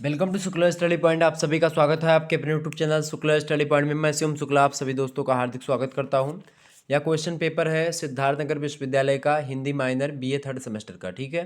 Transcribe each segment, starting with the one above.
Welcome to Shukla study point. आप सभी का स्वागत है आपके अपने YouTube channel Shukla study point में। मैं शिवम शुक्ला आप सभी दोस्तों का हार्दिक स्वागत करता हूं। यह क्वेश्चन पेपर है सिद्धार्थनगर विश्वविद्यालय का Hindi minor BA third semester का। ठीक है,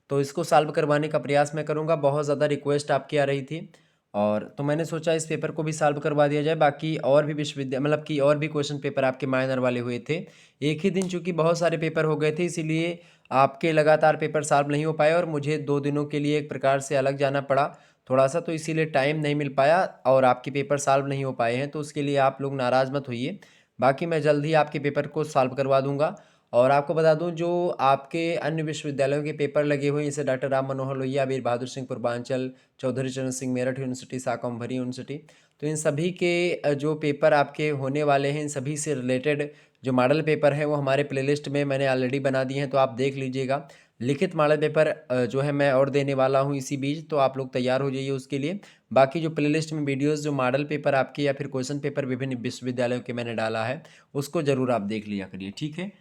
तो इसको सॉल्व करवाने का प्रयास मैं करूंगा। बहुत ज़्यादा रिक्वेस्ट आपकी आ रही थी और तो मैंने सोचा इस पेपर को भी सॉल्व करवा दिया जाए। बाकी और भी विश्वविद्यालय मतलब कि और भी क्वेश्चन पेपर आपके माइनर वाले हुए थे। एक ही दिन चूँकि बहुत सारे पेपर हो गए थे, इसीलिए आपके लगातार पेपर सॉल्व नहीं हो पाए और मुझे 2 दिनों के लिए एक प्रकार से अलग जाना पड़ा थोड़ा सा, तो इसीलिए टाइम नहीं मिल पाया और आपके पेपर सॉल्व नहीं हो पाए हैं। तो उसके लिए आप लोग नाराज़ मत होइए। बाकी मैं जल्द ही आपके पेपर को सॉल्व करवा दूंगा। और आपको बता दूं, जो आपके अन्य विश्वविद्यालयों के पेपर लगे हुए हैं जैसे डॉक्टर राम मनोहर लोहिया, वीर बहादुर सिंह पूर्वांचल, चौधरी चरण सिंह मेरठ यूनिवर्सिटी, शाकंभरी यूनिवर्सिटी, तो इन सभी के जो पेपर आपके होने वाले हैं, इन सभी से रिलेटेड जो मॉडल पेपर है वो हमारे प्लेलिस्ट में मैंने ऑलरेडी बना दिए हैं, तो आप देख लीजिएगा। लिखित मॉडल पेपर जो है मैं और देने वाला हूँ इसी बीच, तो आप लोग तैयार हो जाइए उसके लिए। बाकी जो प्लेलिस्ट में वीडियोस जो मॉडल पेपर आपके या फिर क्वेश्चन पेपर विभिन्न विश्वविद्यालयों के मैंने डाला है, उसको ज़रूर आप देख लिया करिए। ठीक है,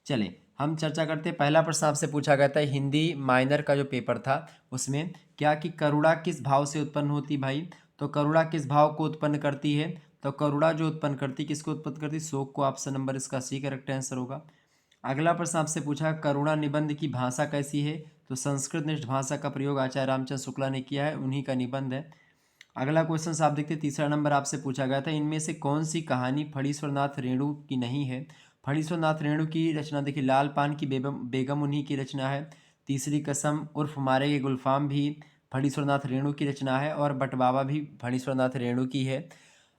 चलिए हम चर्चा करते हैं। पहला प्रश्न आपसे पूछा गया था हिंदी माइनर का जो पेपर था उसमें क्या कि करुणा किस भाव से उत्पन्न होती भाई। तो करुणा किस भाव को उत्पन्न करती है? तो करुणा जो उत्पन्न करती, किसको उत्पन्न करती? शोक को। ऑप्शन नंबर इसका सी करेक्ट आंसर होगा। अगला प्रश्न आपसे पूछा करुणा निबंध की भाषा कैसी है। तो संस्कृत निष्ठ भाषा का प्रयोग आचार्य रामचंद्र शुक्ला ने किया है, उन्हीं का निबंध है। अगला क्वेश्चन आप देखते हैं, तीसरा नंबर आपसे पूछा गया था इनमें से कौन सी कहानी फणीश्वरनाथ रेणु की नहीं है। फणीश्वरनाथ रेणु की रचना देखिए लाल पान की बेगम उन्हीं की रचना है। तीसरी कसम उर्फ मारेगे गुलफाम भी फणीश्वरनाथ रेणु की रचना है और बटबाबा भी फणीश्वरनाथ रेणु की है।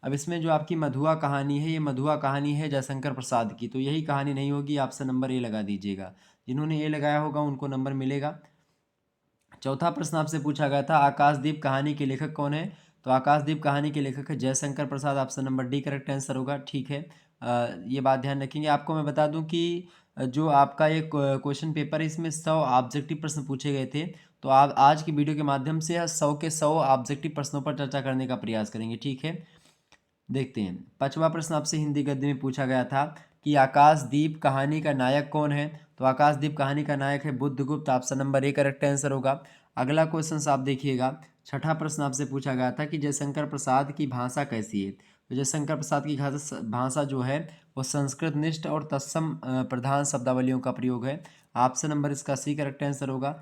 अब इसमें जो आपकी मधुआ कहानी है, ये मधुआ कहानी है जयशंकर प्रसाद की, तो यही कहानी नहीं होगी। ऑप्शन नंबर ए लगा दीजिएगा। जिन्होंने ए लगाया होगा उनको नंबर मिलेगा। चौथा प्रश्न आपसे पूछा गया था आकाशदीप कहानी के लेखक कौन है। तो आकाशदीप कहानी के लेखक है Jaishankar Prasad. Option number D correct answer होगा। ठीक है, ये बात ध्यान रखेंगे। आपको मैं बता दूं कि जो आपका ये क्वेश्चन पेपर है इसमें 100 ऑब्जेक्टिव प्रश्न पूछे गए थे। तो आप आज की वीडियो के माध्यम से 100 के 100 ऑब्जेक्टिव प्रश्नों पर चर्चा करने का प्रयास करेंगे। ठीक है, देखते हैं। पांचवा प्रश्न आपसे हिंदी गद्य में पूछा गया था कि आकाशदीप कहानी का नायक कौन है। तो आकाशदीप कहानी का नायक है Budhagupta. Option number A correct answer होगा। अगला क्वेश्चन आप देखिएगा, छठा प्रश्न आपसे पूछा गया था कि जयशंकर प्रसाद की भाषा कैसी है। तो जयशंकर प्रसाद की भाषा जो है वो संस्कृत निष्ठ और तत्सम प्रधान शब्दावलियों का प्रयोग है। ऑप्शन नंबर इसका सी करेक्ट आंसर होगा।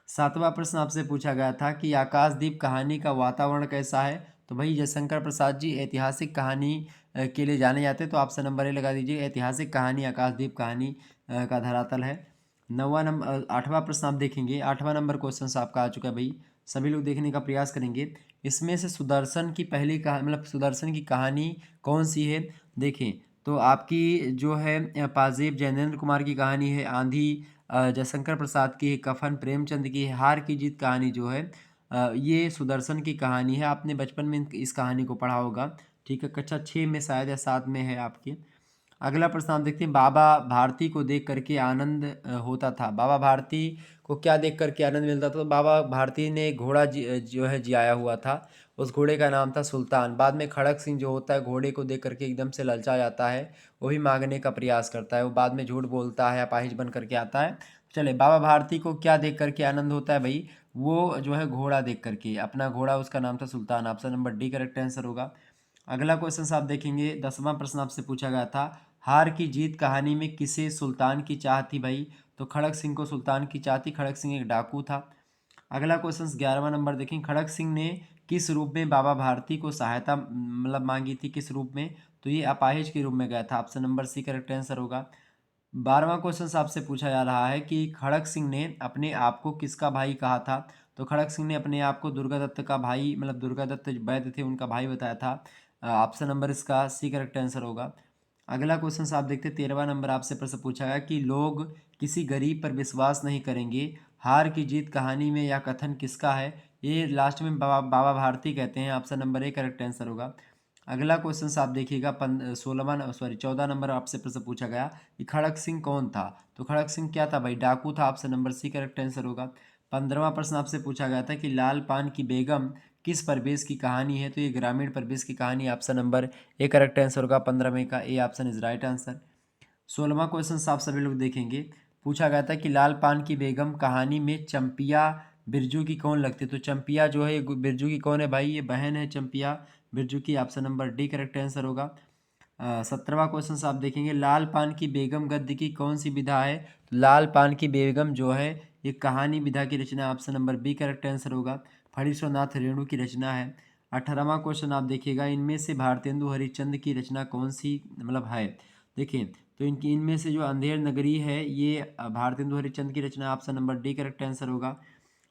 सातवां प्रश्न आपसे पूछा गया था कि आकाशदीप कहानी का वातावरण कैसा है। तो भाई जयशंकर प्रसाद जी ऐतिहासिक कहानी के लिए जाने जाते हैं, तो ऑप्शन नंबर ए लगा दीजिए। ऐतिहासिक कहानी आकाशदीप कहानी का धरातल है। नौवां नंबर आठवां प्रश्न आप देखेंगे, आठवां नंबर क्वेश्चन आपका आ चुका है भाई, सभी लोग देखने का प्रयास करेंगे। इसमें से सुदर्शन की पहली कहानी मतलब सुदर्शन की कहानी कौन सी है। देखें तो आपकी जो है पाजेब जैनेन्द्र कुमार की कहानी है, आंधी जयशंकर प्रसाद की है, कफन प्रेमचंद की है, हार की जीत कहानी जो है ये सुदर्शन की कहानी है। आपने बचपन में इस कहानी को पढ़ा होगा। ठीक है, कक्षा 6 में शायद या 7 में है आपके। अगला प्रश्न आप देखते हैं, बाबा भारती को देख करके आनंद होता था। बाबा भारती को क्या देख करके आनंद मिलता था। तो बाबा भारती ने घोड़ा जो है जियाया हुआ था। उस घोड़े का नाम था सुल्तान। बाद में खड़क सिंह जो होता है घोड़े को देख करके एकदम से ललचा जाता है, वो भी मांगने का प्रयास करता है। वो बाद में झूठ बोलता है, अपाहिज बन करके आता है। चले, बाबा भारती को क्या देख करके आनंद होता है भाई, वो जो है घोड़ा देख करके, अपना घोड़ा, उसका नाम था Sultan. Option number D correct answer होगा। अगला क्वेश्चन आप देखेंगे, 10वां प्रश्न आपसे पूछा गया था हार की जीत कहानी में किसे सुल्तान की चाह थी भाई। तो खड़क सिंह को सुल्तान की चाह थी। खड़क सिंह एक डाकू था। अगला क्वेश्चन 11वां नंबर देखें, खड़क सिंह ने किस रूप में बाबा भारती को सहायता मतलब मांगी थी, किस रूप में। तो ये अपाहिज के रूप में गया था। Option number C correct answer होगा। 12वां क्वेश्चन आपसे पूछा जा रहा है कि खड़क सिंह ने अपने आप को किसका भाई कहा था। तो खड़क सिंह ने अपने आप को दुर्गा दत्त का भाई मतलब दुर्गा दत्त जो वैद्य थे उनका भाई बताया था। ऑप्शन नंबर इसका सी करेक्ट आंसर होगा। अगला क्वेश्चन आप देखते हैं, 13वां नंबर आपसे प्रश्न पूछा गया कि लोग किसी गरीब पर विश्वास नहीं करेंगे, हार की जीत कहानी में यह कथन किसका है। ये लास्ट में बाबा भारती कहते हैं। Option number A correct answer होगा। अगला क्वेश्चन आप देखिएगा, 14 नंबर आपसे प्रश्न पूछा गया कि खड़क सिंह कौन था। तो खड़क सिंह क्या था भाई, डाकू था। Option number C correct answer होगा। 15वां प्रश्न आपसे पूछा गया था कि लाल पान की बेगम किस प्रदेश की कहानी है। तो ये ग्रामीण प्रदेश की कहानी। Option number A correct answer होगा। 15 में का A option is right answer. 16वां क्वेश्चन आप सभी लोग देखेंगे, पूछा गया था कि लाल पान की बेगम कहानी में चंपिया बिरजू की कौन लगती है? तो चंपिया जो है ये बिरजू की कौन है भाई? ये बहन है चंपिया बिरजू की। Option number D correct answer होगा। 17वां क्वेश्चन से आप देखेंगे, लाल पान की बेगम गद्य की कौन सी विधा है? तो लाल पान की बेगम जो है ये कहानी विधा की रचना। Option number B correct answer होगा। फणीश्वरनाथ रेणु की रचना है। 18वां क्वेश्चन आप देखिएगा, इनमें से भारतेंदु हरिश्चंद्र की रचना कौन सी मतलब है? देखिए तो इनमें से जो अंधेर नगरी है ये भारतेंदु हरिश्चंद्र की रचना। Option number D correct answer होगा।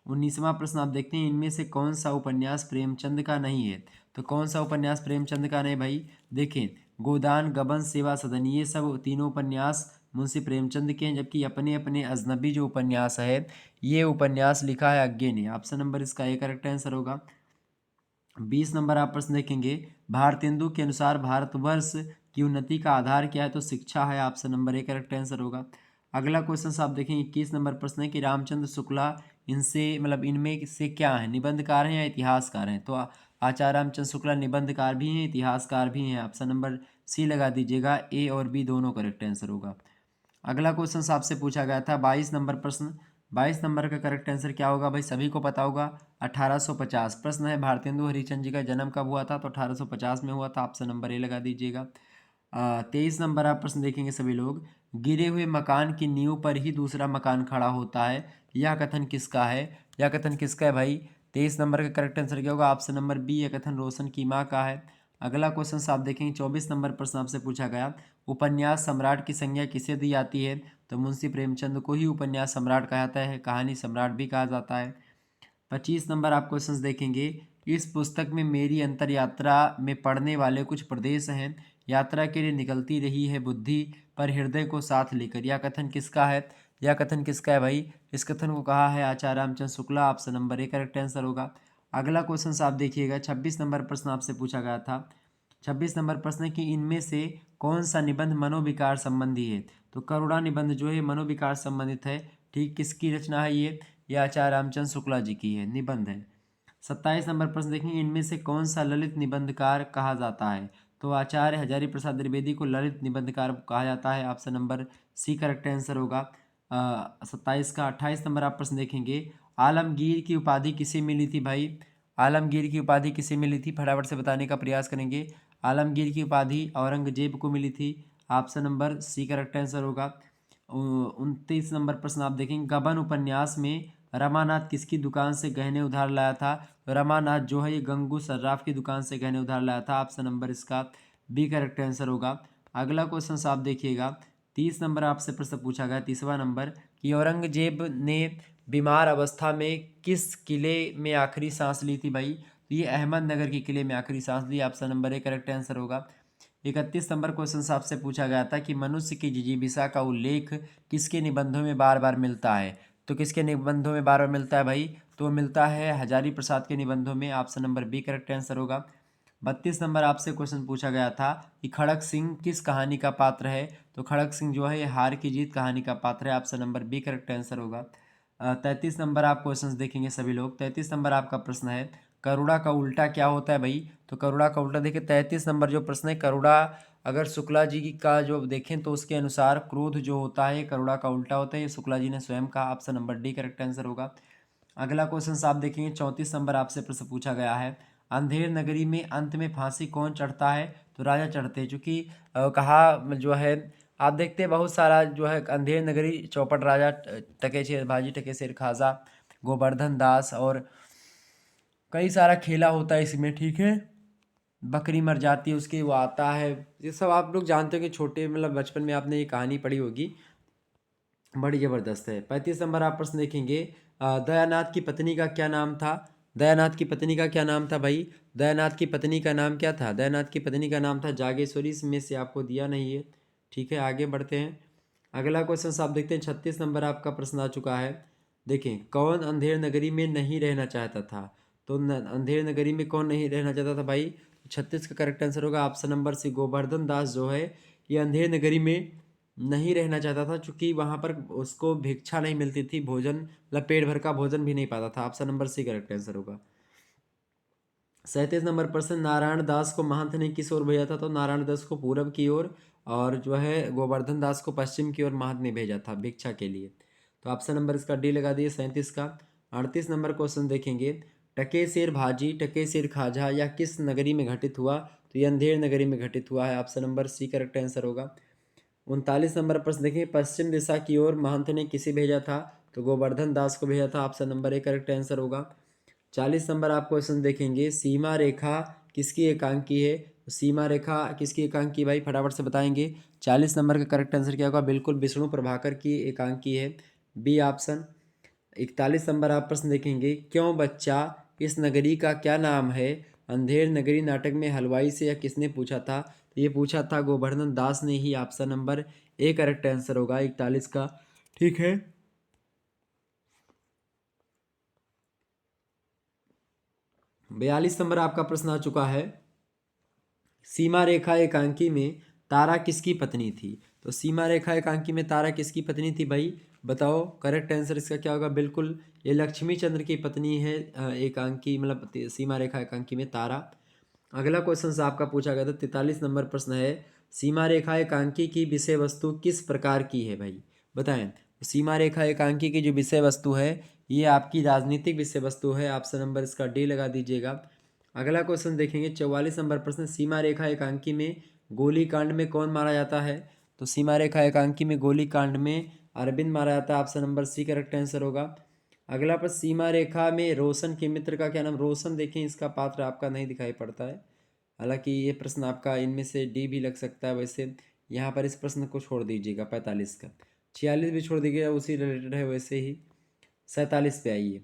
19वां प्रश्न आप देखते हैं, इनमें से कौन सा उपन्यास प्रेमचंद का नहीं है? तो कौन सा उपन्यास प्रेमचंद का नहीं भाई? देखें, गोदान, गबन, सेवा सदन, ये सब तीनों उपन्यास मुंशी प्रेमचंद के हैं, जबकि अपने अपने अजनबी जो उपन्यास है ये उपन्यास लिखा है अज्ञे ने। ऑप्शन नंबर इसका ए करेक्ट आंसर होगा। 20 नंबर आप प्रश्न देखेंगे, भारतेंदु के अनुसार भारतवर्ष की उन्नति का आधार क्या है? तो शिक्षा है। Option number A correct answer होगा। अगला क्वेश्चन आप देखें, 21 नंबर प्रश्न है कि रामचंद्र शुक्ला इनसे मतलब इनमें से क्या है? निबंधकार हैं या इतिहासकार हैं? तो आचार्य रामचंद्र शुक्ला निबंधकार भी हैं, इतिहासकार भी हैं। ऑप्शन नंबर सी लगा दीजिएगा, ए और बी दोनों करेक्ट आंसर होगा। अगला क्वेश्चन आपसे पूछा गया था 22 नंबर प्रश्न। 22 नंबर का करेक्ट आंसर क्या होगा भाई? सभी को पता होगा, 1850। प्रश्न है, भारतेंदु हरिश्चंद्र जी का जन्म कब हुआ था? तो 1850 में हुआ था। ऑप्शन नंबर ए लगा दीजिएगा। 23 नंबर आप प्रश्न देखेंगे सभी लोग, गिरे हुए मकान की नींव पर ही दूसरा मकान खड़ा होता है, यह कथन किसका है? यह कथन किसका है भाई? 23 नंबर का करेक्ट आंसर क्या होगा? ऑप्शन नंबर बी, यह कथन रोशन की माँ का है। अगला क्वेश्चन आप देखेंगे, 24 नंबर प्रश्न आपसे पूछा गया, उपन्यास सम्राट की संज्ञा किसे दी जाती है? तो मुंशी प्रेमचंद को ही उपन्यास सम्राट कहा जाता है, कहानी सम्राट भी कहा जाता है। 25 नंबर आप क्वेश्चंस देखेंगे, इस पुस्तक में मेरी अंतर यात्रा में पढ़ने वाले कुछ प्रदेश हैं, यात्रा के लिए निकलती रही है बुद्धि पर हृदय को साथ लेकर, यह कथन किसका है? यह कथन किसका है भाई? इस कथन को कहा है Acharya Ramchandra Shukla. Option number A correct answer होगा। अगला क्वेश्चन आप देखिएगा, 26 नंबर प्रश्न आपसे पूछा गया था। 26 नंबर प्रश्न है कि इनमें से कौन सा निबंध मनोविकार संबंधी है? तो करुणा निबंध जो है मनोविकार संबंधित है। ठीक, किसकी रचना है ये आचार्य रामचंद्र शुक्ला जी की है, निबंध है। 27 नंबर प्रश्न देखेंगे, इनमें से कौन सा ललित निबंधकार कहा जाता है? तो आचार्य हजारी प्रसाद द्विवेदी को ललित निबंधकार कहा जाता है। Option number C correct answer होगा 27 का। 28 नंबर आप प्रश्न देखेंगे, आलमगीर की उपाधि किसे मिली थी भाई? आलमगीर की उपाधि किसे मिली थी? फटाफट से बताने का प्रयास करेंगे। आलमगीर की उपाधि औरंगजेब को मिली थी। Option number C correct answer होगा। 29 नंबर प्रश्न आप देखेंगे, गबन उपन्यास में रमानाथ किसकी दुकान से गहने उधार लाया था? तो रमानाथ जो है ये गंगू सर्राफ की दुकान से गहने उधार लाया था। ऑप्शन नंबर इसका बी करेक्ट आंसर होगा। अगला क्वेश्चन आप देखिएगा, 30 नंबर आपसे प्रश्न पूछा गया, 30वां नंबर, कि औरंगजेब ने बीमार अवस्था में किस किले में आखिरी सांस ली थी भाई? तो ये अहमदनगर के किले में आखिरी सांस ली। Option number A correct answer होगा। 31 नंबर क्वेश्चन आपसे पूछा गया था कि मनुष्य की जिजीविषा का उल्लेख किसके निबंधों में बार बार मिलता है? तो किसके निबंधों में बार बार मिलता है भाई? तो मिलता है हजारी प्रसाद के निबंधों में। Option number B correct answer होगा। 32 नंबर आपसे क्वेश्चन पूछा गया था कि खड़क सिंह किस कहानी का पात्र है? तो खड़क सिंह जो है ये हार की जीत कहानी का पात्र है। Option number B correct answer होगा। 33 नंबर आप क्वेश्चन देखेंगे सभी लोग। 33 नंबर आपका प्रश्न है, करुणा का उल्टा क्या होता है भाई? तो करुणा का उल्टा देखिए, 33 नंबर जो प्रश्न है, करुणा अगर शुक्ला जी का जो देखें तो उसके अनुसार क्रोध जो होता है करुणा का उल्टा होता है, ये शुक्ला जी ने स्वयं कहा। Option number D correct answer होगा। अगला क्वेश्चन आप देखेंगे, 34 नंबर आपसे प्रश्न पूछा गया है, अंधेर नगरी में अंत में फांसी कौन चढ़ता है? तो राजा चढ़ते हैं, चूंकि कहा जो है आप देखते हैं बहुत सारा जो है अंधेर नगरी चौपट राजा टके शेर भाजी टके शेर खाजा गोवर्धन दास और कई सारा खेला होता है इसमें। ठीक है, बकरी मर जाती है उसकी वो आता है, ये सब आप लोग जानते हो कि छोटे मतलब बचपन में आपने ये कहानी पढ़ी होगी, बड़ी ज़बरदस्त है। 35 नंबर आप प्रश्न देखेंगे, दयानाथ की पत्नी का क्या नाम था? दयानाथ की पत्नी का क्या नाम था भाई? दयानाथ की पत्नी का नाम क्या था? दयानाथ की पत्नी का नाम था जागेश्वरी, इसमें से आपको दिया नहीं है। ठीक है, आगे बढ़ते हैं। अगला क्वेश्चन आप देखते हैं, 36 नंबर आपका प्रश्न आ चुका है। देखें, कौन अंधेर नगरी में नहीं रहना चाहता था? तो अंधेर नगरी में कौन नहीं रहना चाहता था भाई? 36 का करेक्ट आंसर होगा ऑप्शन नंबर सी, गोवर्धन दास जो है ये अंधेर नगरी में नहीं रहना चाहता था, क्योंकि वहाँ पर उसको भिक्षा नहीं मिलती थी, भोजन मतलब पेट भर का भोजन भी नहीं पाता था। Option number C correct answer होगा। 37 नंबर प्रश्न, नारायण दास को महंत ने किस ओर भेजा था? तो नारायण दास को पूरब की ओर और जो है गोवर्धन दास को पश्चिम की ओर महंत ने भेजा था भिक्षा के लिए। तो ऑप्शन नंबर इसका डी लगा दिए 37 का। 38 नंबर क्वेश्चन देखेंगे, टके सिर भाजी टके सिर खाजा या किस नगरी में घटित हुआ? तो ये अंधेर नगरी में घटित हुआ है, option number C correct answer होगा। 39 नंबर प्रश्न देखेंगे, पश्चिम दिशा की ओर महंत ने किसे भेजा था? तो गोवर्धन दास को भेजा था, option number A correct answer होगा। 40 नंबर आप क्वेश्चन देखेंगे, सीमा रेखा किसकी एकांकी है? तो सीमा रेखा किसकी एकांकी भाई फटाफट से बताएंगे। 40 नंबर का करेक्ट आंसर क्या होगा? बिल्कुल विष्णु प्रभाकर की एकांकी है, बी ऑप्शन। 41 नंबर आप प्रश्न देखेंगे, क्यों बच्चा इस नगरी का क्या नाम है? अंधेर नगरी नाटक में हलवाई से या किसने पूछा था? तो ये पूछा था गोवर्धन दास ने ही, option number A correct answer होगा 41 का। ठीक है, 42 नंबर आपका प्रश्न आ चुका है, सीमा रेखा एकांकी में तारा किसकी पत्नी थी? तो सीमा रेखा एकांकी में तारा किसकी पत्नी थी भाई? बताओ करेक्ट आंसर इसका क्या होगा? बिल्कुल ये लक्ष्मी चंद्र की पत्नी है, एकांकी मतलब सीमा रेखा एकांकी में तारा। अगला क्वेश्चन से आपका पूछा गया था, 43 नंबर प्रश्न है, सीमा रेखा एकांकी की विषय वस्तु किस प्रकार की है भाई? बताएं। सीमा रेखा एकांकी की जो विषय वस्तु है ये आपकी राजनीतिक विषय वस्तु है, ऑप्शन नंबर इसका डी लगा दीजिएगा। अगला क्वेश्चन देखेंगे, 44 नंबर प्रश्न, सीमा रेखा एकांकी में गोली कांड में कौन मारा जाता है? तो सीमा रेखा एकांकी में गोली कांड में अरविंद मारा जाता है, option number C correct answer होगा। अगला प्रश्न, सीमा रेखा में रोशन के मित्र का क्या नाम? रोशन देखें इसका पात्र आपका नहीं दिखाई पड़ता है, हालांकि ये प्रश्न आपका इनमें से डी भी लग सकता है। वैसे यहाँ पर इस प्रश्न को छोड़ दीजिएगा, 45 का। 46 भी छोड़ दीजिएगा, उसी रिलेटेड है वैसे ही। 47 पे आइए।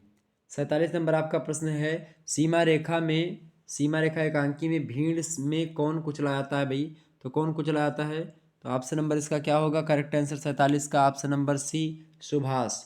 47 नंबर आपका प्रश्न है, सीमा रेखा एकांकी में भीड़ में कौन कुचला जाता है भाई? तो कौन कुचला जाता है? तो ऑप्शन नंबर इसका क्या होगा? करेक्ट आंसर 47 का, option number C Subhash.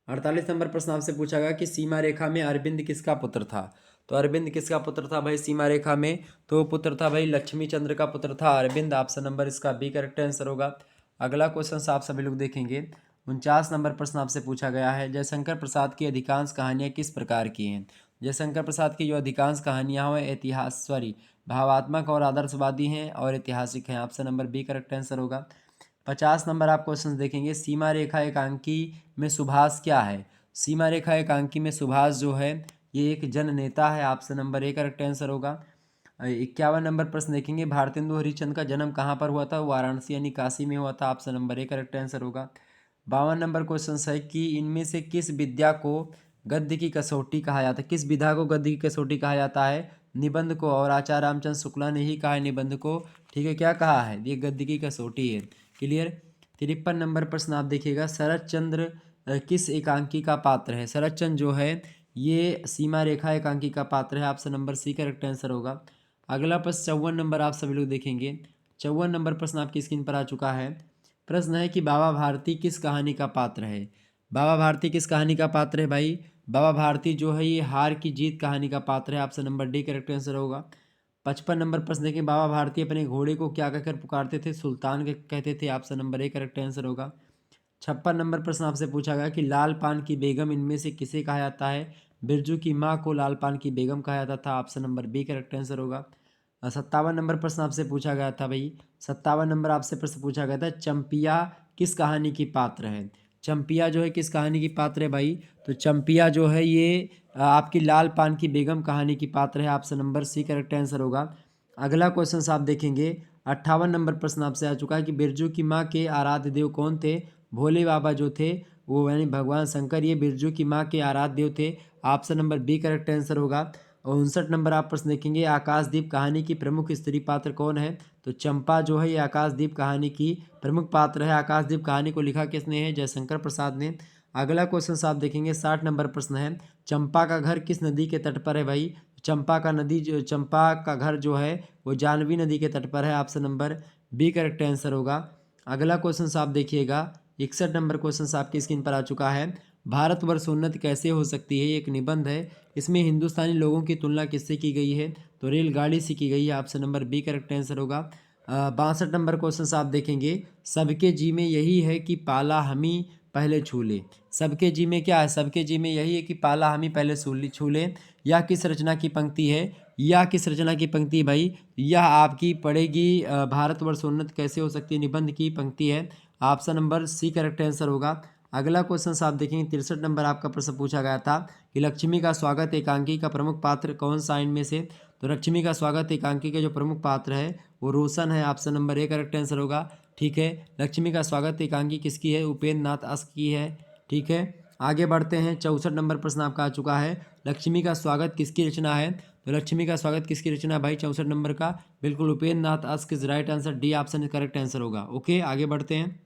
48 number प्रश्न आपसे पूछा गया कि सीमा रेखा में अरविंद किसका पुत्र था? तो अरविंद किसका पुत्र था भाई सीमा रेखा में? तो पुत्र था भाई लक्ष्मी चंद्र का पुत्र था अरविंद, ऑप्शन नंबर इसका बी करेक्ट आंसर होगा। अगला क्वेश्चन आप सभी लोग देखेंगे, 49 नंबर प्रश्न आपसे पूछा गया है, जयशंकर प्रसाद की अधिकांश कहानियाँ किस प्रकार की हैं? जयशंकर प्रसाद की जो अधिकांश कहानियाँ हैं भावात्मक और आदर्शवादी हैं और ऐतिहासिक हैं, option number B correct answer होगा। 50 नंबर आप क्वेश्चन देखेंगे, सीमा रेखा एकांकी में सुभाष क्या है? सीमा रेखा एकांकी में सुभाष जो है ये एक जन नेता है, option number A correct answer होगा। 51 नंबर प्रश्न देखेंगे, भारतेंदु हरिश्चंद्र का जन्म कहाँ पर हुआ था? वाराणसी यानी काशी में हुआ था, option number A correct answer होगा। 52 नंबर क्वेश्चन है कि इनमें से किस विद्या को गद्य की कसौटी कहा जाता है? किस विधा को गद्य की कसौटी कहा जाता है? निबंध को, और आचार्य रामचंद्र शुक्ला ने ही कहा है निबंध को। ठीक है, क्या कहा है? ये गद्य की कसौटी है। क्लियर। 53 नंबर प्रश्न आप देखिएगा, शरद चंद्र किस एकांकी का पात्र है? शरद चंद्र जो है ये सीमा रेखा एकांकी का पात्र है, option number C correct answer होगा। अगला प्रश्न 54 नंबर आप सभी लोग देखेंगे, 54 नंबर प्रश्न आपकी स्क्रीन पर आ चुका है। प्रश्न है कि बाबा भारती किस कहानी का पात्र है? बाबा भारती किस कहानी का पात्र है भाई? बाबा भारती जो है ये हार की जीत कहानी का पात्र है, option number D correct answer होगा। 55 नंबर प्रश्न देखें, बाबा भारती अपने घोड़े को क्या कहकर पुकारते थे? सुल्तान के कहते थे, option number A correct answer होगा। 56 नंबर प्रश्न आपसे पूछा गया कि लाल पान की बेगम इनमें से किसे कहा जाता है? बिरजू की माँ को लाल पान की बेगम कहा जाता था, option number B correct answer होगा। 57 नंबर प्रश्न आपसे पूछा गया था भाई, 57 नंबर आपसे प्रश्न पूछा गया था, चंपिया किस कहानी की पात्र है? चंपिया जो है किस कहानी की पात्र है भाई? तो चंपिया जो है ये आपकी लाल पान की बेगम कहानी की पात्र है, option number C correct answer होगा। अगला क्वेश्चन आप देखेंगे, 58 नंबर प्रश्न आपसे आ चुका है कि बिरजू की माँ के आराध्य देव कौन थे? भोले बाबा जो थे वो यानी भगवान शंकर, ये बिरजू की माँ के आराध्य देव थे, option number B correct answer होगा। और 59 नंबर आप प्रश्न देखेंगे, आकाशदीप कहानी की प्रमुख स्त्री पात्र कौन है? तो चंपा जो है ये आकाशदीप कहानी की प्रमुख पात्र है। आकाशदीप कहानी को लिखा किसने है? जयशंकर प्रसाद ने। अगला क्वेश्चन आप देखेंगे, 60 नंबर प्रश्न है, चंपा का घर किस नदी के तट पर है भाई? चंपा का घर जो है वो जानवी नदी के तट पर है, option number B correct answer होगा। अगला क्वेश्चन आप देखिएगा, 61 नंबर क्वेश्चन आपकी स्क्रीन पर आ चुका है, भारतवर्ष उन्नत कैसे हो सकती है? एक निबंध है, इसमें हिंदुस्तानी लोगों की तुलना किससे की गई है? तो रेलगाड़ी से की गई है, option number B correct answer होगा। 62 नंबर क्वेश्चन आप देखेंगे, सबके जी में यही है कि पाला हमी पहले छू ले। सबके जी में क्या है? सबके जी में यही है कि पाला हमी पहले छू ले। यह किस रचना की पंक्ति है? यह किस रचना की पंक्ति भाई? यह आपकी पड़ेगी भारतवर्ष उन्नत कैसे हो सकती है निबंध की पंक्ति है, option number C correct answer होगा। अगला क्वेश्चन आप देखेंगे 63 नंबर आपका प्रश्न पूछा गया था कि लक्ष्मी का स्वागत एकांकी का प्रमुख पात्र कौन सा इनमें से। तो लक्ष्मी का स्वागत एकांकी के जो प्रमुख पात्र है वो रोशन है, option number A correct answer होगा। ठीक है, लक्ष्मी का स्वागत एकांकी किसकी है, उपेंद्र नाथ अस्क की है। ठीक है, आगे बढ़ते हैं। 64 नंबर प्रश्न आपका आ चुका है, लक्ष्मी का स्वागत किसकी रचना है। तो लक्ष्मी का स्वागत किसकी रचना है भाई, 64 नंबर का बिल्कुल Upendra Nath Ashk is right answer, D option correct answer होगा। ओके, आगे बढ़ते हैं।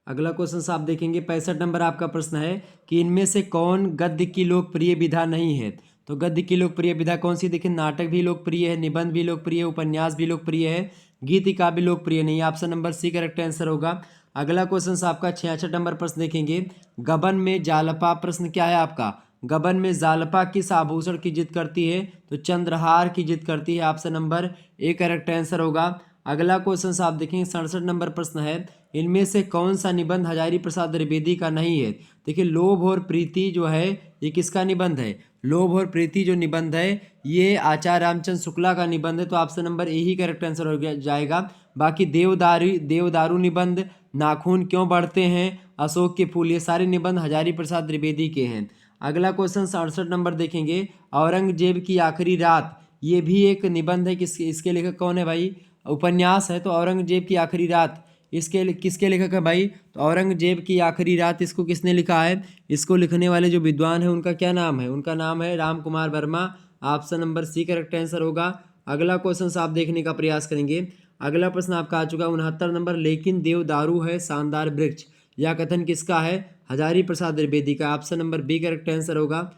अगला क्वेश्चन आप देखेंगे 65 नंबर आपका प्रश्न है कि इनमें से कौन गद्य की लोकप्रिय विधा नहीं है। तो गद्य की लोकप्रिय विधा कौन सी, देखिए नाटक भी लोकप्रिय है, निबंध भी लोकप्रिय है, उपन्यास भी लोकप्रिय है, गीतिका भी लोकप्रिय नहीं है। Option number C correct answer होगा। अगला क्वेश्चन आपका 66 नंबर प्रश्न देखेंगे, गबन में जालपा, प्रश्न क्या है आपका, गबन में जालपा किस आभूषण की जिद करती है। तो चंद्रहार की जिद करती है, option number A correct answer होगा। अगला क्वेश्चन आप देखेंगे 67 नंबर प्रश्न है, इनमें से कौन सा निबंध हजारी प्रसाद द्विवेदी का नहीं है। देखिए लोभ और प्रीति जो है ये किसका निबंध है, लोभ और प्रीति जो निबंध है ये आचार्य रामचंद्र शुक्ला का निबंध है। तो ऑप्शन नंबर ए ही करेक्ट आंसर हो जाएगा। बाकी देवदारू निबंध, नाखून क्यों बढ़ते हैं, अशोक के फूल, ये सारे निबंध हजारी प्रसाद द्विवेदी के हैं। अगला क्वेश्चन 67 नंबर देखेंगे, औरंगजेब की आखिरी रात, ये भी एक निबंध है, इसके लेखक कौन है भाई, उपन्यास है। तो औरंगजेब की आखिरी रात इसके किसके लेखक है भाई, तो औरंगजेब की आखिरी रात इसको किसने लिखा है, इसको लिखने वाले जो विद्वान है उनका क्या नाम है, उनका नाम है Ram Kumar Verma, option number C correct answer होगा। अगला क्वेश्चन आप देखने का प्रयास करेंगे। अगला प्रश्न आपका आ चुका है 69 नंबर, लेकिन देवदारू है शानदार वृक्ष, यह कथन किसका है, हजारी प्रसाद द्विवेदी का, option number B correct answer होगा।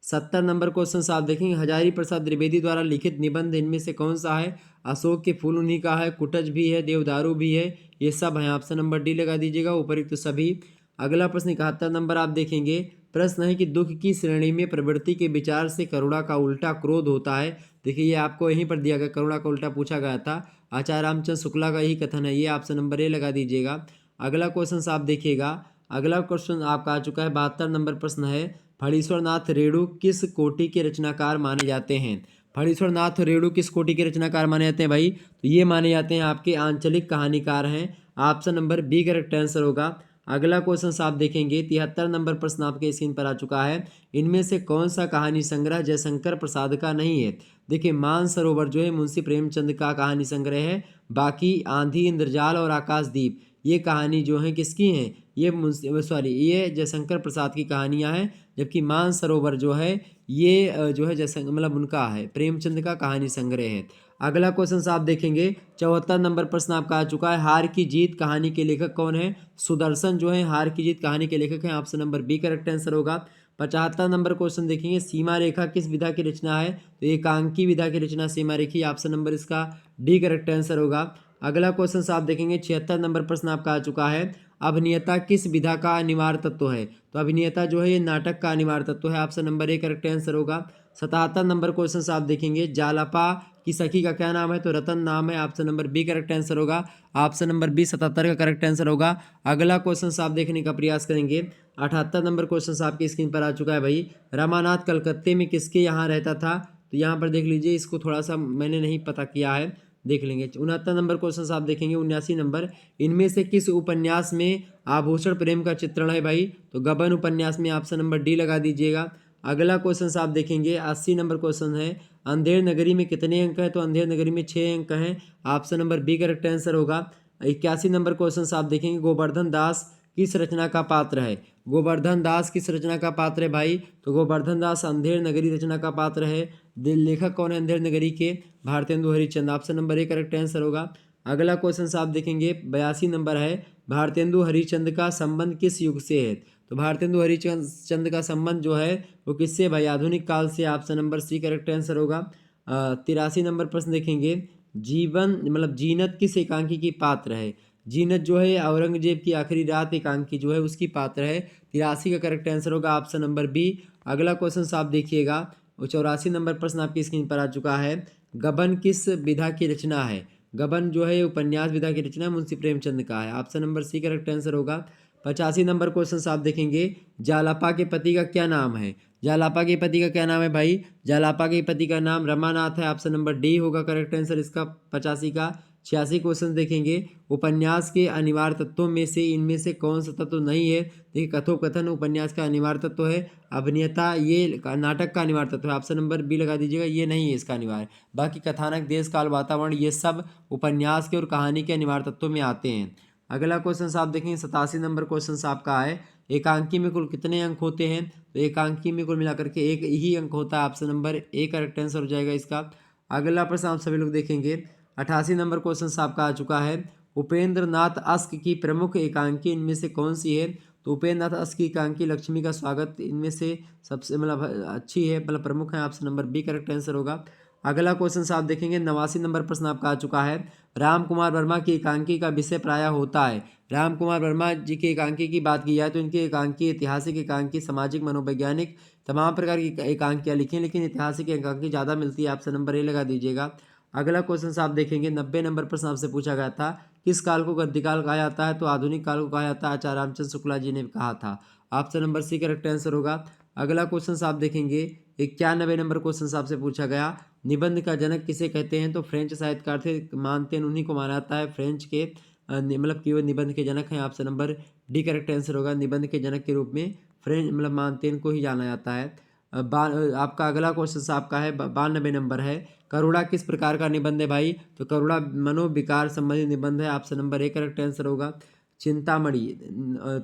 70 नंबर क्वेश्चन आप देखेंगे, हजारी प्रसाद द्विवेदी द्वारा लिखित निबंध इनमें से कौन सा है, अशोक के फूल उन्हीं का है, कुटज भी है, देवदारू भी है, ये सब है, ऑप्शन नंबर डी लगा दीजिएगा, उपयुक्त तो सभी। अगला प्रश्न 71 नंबर आप देखेंगे, प्रश्न है कि दुख की श्रेणी में प्रवृत्ति के विचार से करुणा का उल्टा क्रोध होता है। देखिए ये आपको यहीं पर दिया गया, करुणा का उल्टा पूछा गया था, आचार्य रामचंद्र शुक्ला का यही कथन है, ये ऑप्शन नंबर ए लगा दीजिएगा। अगला क्वेश्चन आप देखिएगा, अगला क्वेश्चन आपका आ चुका है 72 नंबर प्रश्न है, फणीश्वर नाथ रेणु किस कोटि के रचनाकार माने जाते हैं। फणीश्वर नाथ रेणु किस कोटि के रचनाकार माने जाते हैं भाई, तो ये माने जाते हैं आपके आंचलिक कहानीकार हैं, option number B correct answer होगा। अगला क्वेश्चन आप देखेंगे 73 नंबर प्रश्न आपके स्क्रीन पर आ चुका है, इनमें से कौन सा कहानी संग्रह जयशंकर प्रसाद का नहीं है। देखिए मानसरोवर जो है मुंशी प्रेमचंद का कहानी संग्रह है, बाकी आंधी, इंद्रजाल और आकाशदीप ये कहानी जो है किसकी हैं, ये जयशंकर प्रसाद की कहानियां हैं, जबकि मानसरोवर जो है ये जो है जयशंकर मतलब उनका है, प्रेमचंद का कहानी संग्रह है। अगला क्वेश्चन आप देखेंगे 74 नंबर प्रश्न आपका आ चुका है, हार की जीत कहानी के लेखक कौन है। सुदर्शन जो है हार की जीत कहानी के लेखक हैं, option number B correct answer होगा। 75 नंबर क्वेश्चन देखेंगे, सीमा रेखा किस विधा की रचना है, तो एकांकी विधा की रचना सीमा रेखी, ऑप्शन नंबर इसका डी करेक्ट आंसर होगा। अगला क्वेश्चन आप देखेंगे 76 नंबर प्रश्न आपका आ चुका है, अभिनेता किस विधा का अनिवार्य तत्व है। तो अभिनेता जो है ये नाटक का अनिवार्य तत्व है, option number A correct answer होगा। 77 नंबर क्वेश्चन आप देखेंगे, जालपा की सखी का क्या नाम है, तो रतन नाम है, option number B correct answer होगा, ऑप्शन नंबर बी 77 का करेक्ट आंसर होगा। अगला क्वेश्चन आप देखने का प्रयास करेंगे, 78 नंबर क्वेश्चन आपकी स्क्रीन पर आ चुका है भाई, रमानाथ कलकत्ते में किसके यहाँ रहता था। तो यहाँ पर देख लीजिए, इसको थोड़ा सा मैंने नहीं पता किया है, देख लेंगे। 69 नंबर क्वेश्चन आप देखेंगे, 79 नंबर, इनमें से किस उपन्यास में आभूषण प्रेम का चित्रण है भाई, तो गबन उपन्यास में, ऑप्शन नंबर डी लगा दीजिएगा। अगला क्वेश्चन आप देखेंगे 80 नंबर क्वेश्चन है, अंधेर नगरी में कितने अंक हैं, तो अंधेर नगरी में 6 अंक हैं, option number B correct answer होगा। 81 नंबर क्वेश्चन आप देखेंगे, गोवर्धन दास किस रचना का पात्र है। गोवर्धन दास किस रचना का पात्र है भाई, तो गोवर्धन दास अंधेर नगरी रचना का पात्र है। लेखक कौन है अंधेर नगरी के, Bharatendu Harishchandra, option number A correct answer होगा। अगला क्वेश्चन आप देखेंगे 82 नंबर है, भारतेंदु हरिश्चंद्र का संबंध किस युग से है। तो भारतेंदु हरिश्चंद्र का संबंध जो है वो किससे भाई, आधुनिक काल से, option number C correct answer होगा। 83 नंबर प्रश्न देखेंगे, जीवन मतलब जीनत किस एकांकी की पात्र है। जीनत जो है औरंगजेब की आखिरी रात एकांकी जो है उसकी पात्र है, 83 का करेक्ट आंसर होगा, ऑप्शन नंबर बी। अगला क्वेश्चन आप देखिएगा, 84 नंबर प्रश्न आपकी स्क्रीन पर आ चुका है, गबन किस विधा की रचना है। गबन जो है उपन्यास विधा की रचना मुंशी प्रेमचंद का है, option number C correct answer होगा। 85 नंबर क्वेश्चन आप देखेंगे, जालापा के पति का क्या नाम है। जालापा के पति का क्या नाम है भाई, जालापा के पति का नाम रमानाथ है, ऑप्शन नंबर डी होगा करेक्ट आंसर इसका 85 का। 86 क्वेश्चन देखेंगे, उपन्यास के अनिवार्य तत्वों में से इनमें से कौन सा तत्व नहीं है। देखिए कथोपकथन उपन्यास का अनिवार्य तत्व है, अभिनेता ये नाटक का अनिवार्य तत्व है, ऑप्शन नंबर बी लगा दीजिएगा, ये नहीं है इसका अनिवार्य। बाकी कथानक, देश काल, वातावरण ये सब उपन्यास के और कहानी के अनिवार्य तत्वों में आते हैं। अगला क्वेश्चन आप देखेंगे 87 नंबर क्वेश्चन आपका है, एकांकी में कुल कितने अंक होते हैं। तो एकांकी में कुल मिलाकर के एक ही अंक होता है, option number A correct answer हो जाएगा इसका। अगला प्रश्न आप सभी लोग देखेंगे 88 नंबर क्वेश्चन आपका आ चुका है, उपेंद्र नाथ अस्क की प्रमुख एकांकी इनमें से कौन सी है। तो उपेंद्र नाथ अस्क की एकांकी लक्ष्मी का स्वागत इनमें से सबसे मतलब अच्छी है, मतलब प्रमुख है, option number B correct answer होगा। अगला क्वेश्चन आप देखेंगे 89 नंबर प्रश्न आपका आ चुका है, राम कुमार वर्मा की एकांकी का विषय प्रायः होता है। राम कुमार वर्मा जी की एकांकी की बात की जाए तो इनकी एकांकी ऐतिहासिक एकांकी, सामाजिक, मनोवैज्ञानिक तमाम प्रकार की एकांकियाँ लिखी हैं, लेकिन ऐतिहासिक एकांकी ज़्यादा मिलती है, ऑप्शन नंबर ए लगा दीजिएगा। अगला क्वेश्चन आप देखेंगे 90 नंबर प्रश्न आपसे पूछा गया था, किस काल को गद्यकाल कहा जाता है। तो आधुनिक काल को कहा जाता है, आचार्य रामचंद्र शुक्ला जी ने कहा था, option number C correct answer होगा। अगला क्वेश्चन आप देखेंगे 91 नंबर क्वेश्चन आपसे पूछा गया, निबंध का जनक किसे कहते हैं। तो फ्रेंच साहित्यकार थे मानतेन, उन्हीं को माना जाता है फ्रेंच के मतलब कि वो निबंध के जनक हैं, option number D correct answer होगा। निबंध के जनक के रूप में फ्रेंच मतलब मानतेन को ही जाना जाता है। आपका अगला क्वेश्चन आपका है 92 नंबर है, करुणा किस प्रकार का निबंध है भाई। तो करुणा मनोविकार संबंधित निबंध है, option number A correct answer होगा। चिंतामणि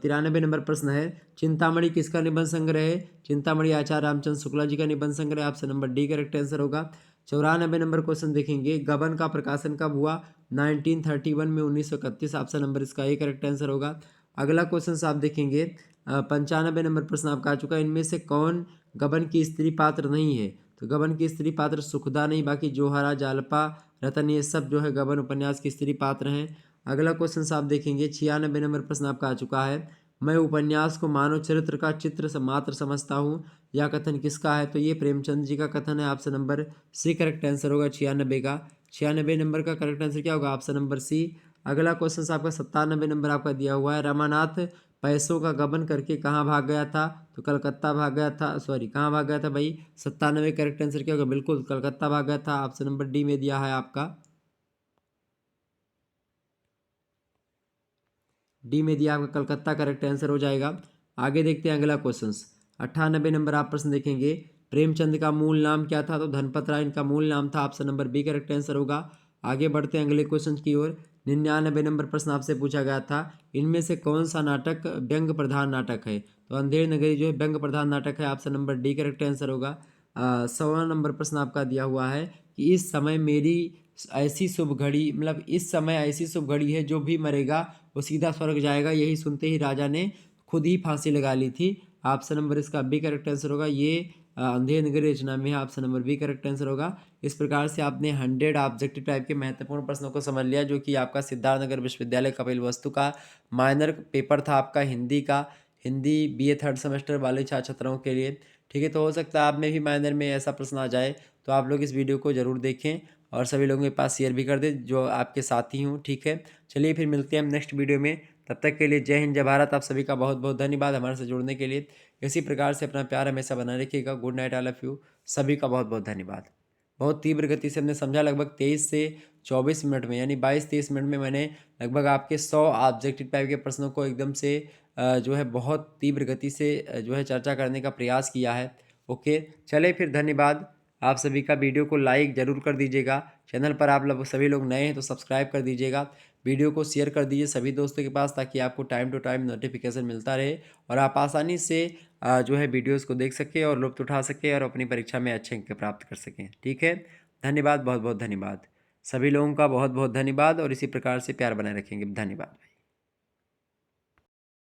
93 नंबर प्रश्न है, चिंतामणि किसका निबंध संग्रह है। चिंतामणि आचार्य रामचंद्र शुक्ला जी का निबंध संग्रह, option number D correct answer होगा। 94 नंबर क्वेश्चन देखेंगे, गबन का प्रकाशन कब हुआ। 1931 में, 1931, ऑप्शन नंबर इसका ए करेक्ट आंसर होगा। अगला क्वेश्चन आप देखेंगे 95 नंबर प्रश्न आपका आ चुका है, इनमें से कौन गबन की स्त्री पात्र नहीं है। तो गबन की स्त्री पात्र सुखदा नहीं, बाकी जोहरा, जालपा, रतन ये सब जो है गबन उपन्यास की स्त्री पात्र हैं। अगला क्वेश्चन आप देखेंगे 96 नंबर प्रश्न आपका आ चुका है, मैं उपन्यास को मानव चरित्र का चित्र मात्र समझता हूँ, यह कथन किसका है। तो ये प्रेमचंद जी का कथन है, option number C correct answer होगा 96 का। 96 नंबर का करेक्ट आंसर क्या होगा, ऑप्शन नंबर सी। अगला क्वेश्चन आपका 97 नंबर आपका दिया हुआ है, रमानाथ पैसों का गबन करके कहाँ भाग गया था। तो कलकत्ता भाग गया था, सॉरी कहाँ भाग गया था भाई। 97 करेक्ट आंसर क्या होगा, बिल्कुल कलकत्ता भाग गया था, ऑप्शन नंबर डी में दिया है आपका, डी में दिया आपका कलकत्ता करेक्ट आंसर हो जाएगा। आगे देखते हैं अगला क्वेश्चन 98 नंबर आप प्रश्न देखेंगे, प्रेमचंद का मूल नाम क्या था। तो धनपत राय इनका मूल नाम था, option number B correct answer होगा। आगे बढ़ते हैं अगले क्वेश्चन की ओर। 99 नंबर प्रश्न आपसे पूछा गया था, इनमें से कौन सा नाटक व्यंग प्रधान नाटक है। तो अंधेर नगरी जो है व्यंग प्रधान नाटक है, option number D correct answer होगा। 100वां नंबर प्रश्न आपका दिया हुआ है कि इस समय मेरी ऐसी शुभ घड़ी, मतलब इस समय ऐसी शुभ घड़ी है, जो भी मरेगा वो सीधा स्वर्ग जाएगा, यही सुनते ही राजा ने खुद ही फांसी लगा ली थी, ऑप्शन नंबर इसका बी करेक्ट आंसर होगा। ये अंधेर नगरी रचना में है, option number B correct answer होगा। इस प्रकार से आपने 100 ऑब्जेक्टिव टाइप के महत्वपूर्ण प्रश्नों को समझ लिया, जो कि आपका सिद्धार्थनगर विश्वविद्यालय कपिल वस्तु का माइनर पेपर था आपका हिंदी का, हिंदी बीए थर्ड सेमेस्टर वाले छात्र छात्राओं के लिए। ठीक है, तो हो सकता है आप में भी माइनर में ऐसा प्रश्न आ जाए, तो आप लोग इस वीडियो को ज़रूर देखें और सभी लोगों के पास शेयर भी कर दें जो आपके साथी हों। ठीक है, चलिए फिर मिलते हैं हम नेक्स्ट वीडियो में, तब तक के लिए जय हिंद जय भारत। आप सभी का बहुत बहुत धन्यवाद हमारे से जुड़ने के लिए। इसी प्रकार से अपना प्यार हमेशा बनाए रखिएगा। Good night all of you, सभी का बहुत बहुत धन्यवाद। बहुत तीव्र गति से हमने समझा, लगभग 23 से 24 मिनट में, यानी 22-23 मिनट में मैंने लगभग आपके 100 ऑब्जेक्टिव टाइप के प्रश्नों को एकदम से जो है बहुत तीव्र गति से जो है चर्चा करने का प्रयास किया है। ओके, चले फिर, धन्यवाद। आप सभी का वीडियो को लाइक ज़रूर कर दीजिएगा। चैनल पर आप लोग सभी लोग नए हैं तो सब्सक्राइब कर दीजिएगा। वीडियो को शेयर कर दीजिए सभी दोस्तों के पास, ताकि आपको टाइम टू टाइम नोटिफिकेशन मिलता रहे और आप आसानी से जो है वीडियोस को देख सकें और लुत्फ़ उठा सकें और अपनी परीक्षा में अच्छे अंक प्राप्त कर सकें। ठीक है, धन्यवाद, बहुत बहुत धन्यवाद। सभी लोगों का बहुत बहुत धन्यवाद और इसी प्रकार से प्यार बनाए रखेंगे। धन्यवाद।